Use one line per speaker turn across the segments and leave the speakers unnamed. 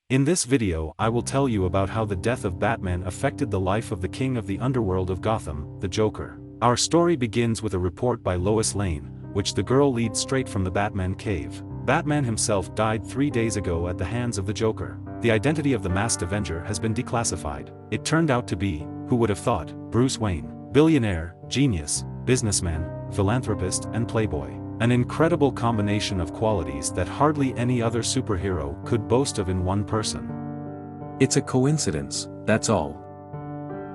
In this video I will tell you about how the death of Batman affected the life of the king of the underworld of Gotham, the Joker. Our story begins with a report by Lois Lane, which the girl leads straight from the Batman cave. Batman himself died 3 days ago at the hands of the Joker. The identity of the masked Avenger has been declassified. It turned out to be, who would have thought, Bruce Wayne. Billionaire, genius, businessman, philanthropist and playboy. An incredible combination of qualities that hardly any other superhero could boast of in one person.
It's a coincidence, that's all.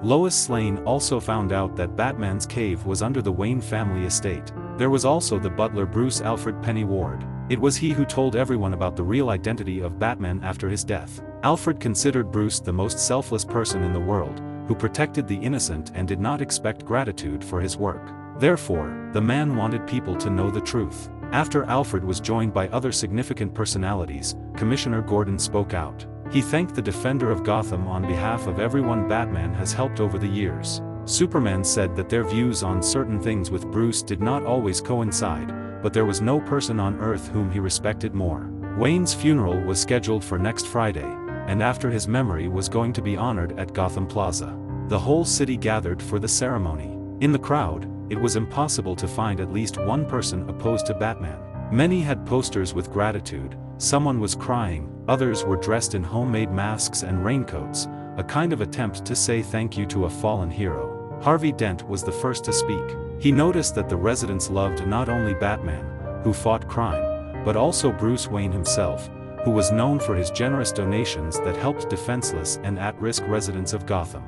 Lois Lane also found out that Batman's cave was under the Wayne family estate. There was also the butler Bruce Alfred Penny Ward. It was he who told everyone about the real identity of Batman after his death. Alfred considered Bruce the most selfless person in the world, who protected the innocent and did not expect gratitude for his work. Therefore, the man wanted people to know the truth. After Alfred was joined by other significant personalities, Commissioner Gordon spoke out. He thanked the defender of Gotham on behalf of everyone Batman has helped over the years. Superman said that their views on certain things with Bruce did not always coincide, but there was no person on earth whom he respected more. Wayne's funeral was scheduled for next Friday, and after his memory was going to be honored at Gotham Plaza. The whole city gathered for the ceremony. In the crowd, it was impossible to find at least one person opposed to Batman. Many had posters with gratitude, someone was crying, others were dressed in homemade masks and raincoats, a kind of attempt to say thank you to a fallen hero. Harvey Dent was the first to speak. He noticed that the residents loved not only Batman, who fought crime, but also Bruce Wayne himself, who was known for his generous donations that helped defenseless and at-risk residents of Gotham.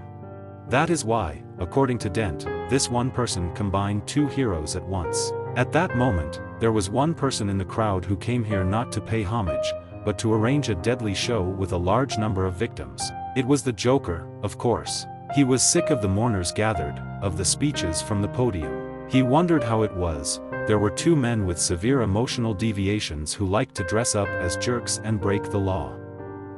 That is why, according to Dent, this one person combined two heroes at once. At that moment, there was one person in the crowd who came here not to pay homage, but to arrange a deadly show with a large number of victims. It was the Joker, of course. He was sick of the mourners gathered, of the speeches from the podium. He wondered how it was. There were two men with severe emotional deviations who liked to dress up as jerks and break the law.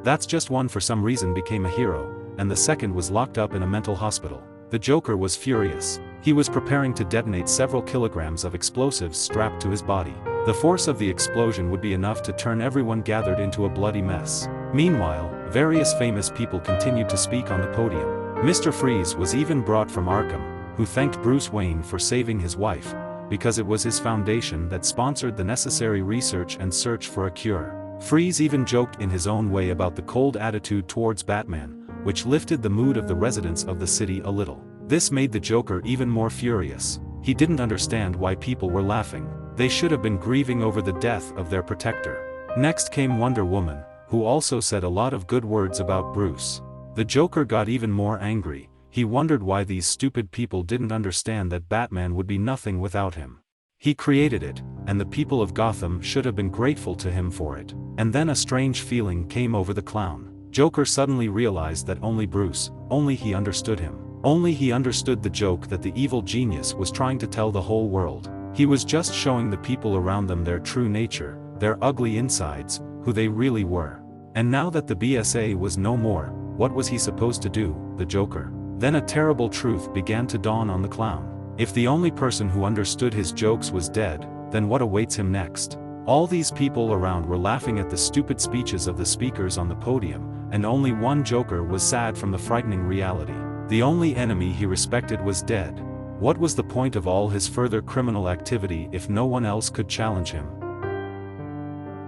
That's just one for some reason became a hero, and the second was locked up in a mental hospital. The Joker was furious. He was preparing to detonate several kilograms of explosives strapped to his body. The force of the explosion would be enough to turn everyone gathered into a bloody mess. Meanwhile, various famous people continued to speak on the podium. Mr. Freeze was even brought from Arkham, who thanked Bruce Wayne for saving his wife, because it was his foundation that sponsored the necessary research and search for a cure. Freeze even joked in his own way about the cold attitude towards Batman, which lifted the mood of the residents of the city a little. This made the Joker even more furious. He didn't understand why people were laughing. They should have been grieving over the death of their protector. Next came Wonder Woman, who also said a lot of good words about Bruce. The Joker got even more angry. He wondered why these stupid people didn't understand that Batman would be nothing without him. He created it, and the people of Gotham should have been grateful to him for it. And then a strange feeling came over the clown. Joker suddenly realized that only Bruce, only he understood him. Only he understood the joke that the evil genius was trying to tell the whole world. He was just showing the people around them their true nature, their ugly insides, who they really were. And now that the BSA was no more, what was he supposed to do, the Joker? Then a terrible truth began to dawn on the clown. If the only person who understood his jokes was dead, then what awaits him next? All these people around were laughing at the stupid speeches of the speakers on the podium, and only one Joker was sad from the frightening reality. The only enemy he respected was dead. What was the point of all his further criminal activity if no one else could challenge him?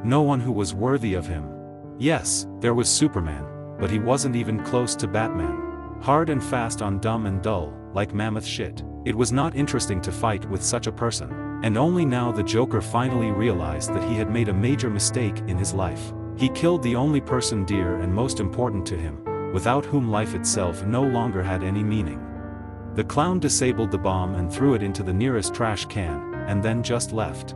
No one who was worthy of him. Yes, there was Superman, but he wasn't even close to Batman. Hard and fast on dumb and dull, like mammoth shit. It was not interesting to fight with such a person. And only now the Joker finally realized that he had made a major mistake in his life. He killed the only person dear and most important to him, without whom life itself no longer had any meaning. The clown disabled the bomb and threw it into the nearest trash can, and then just left.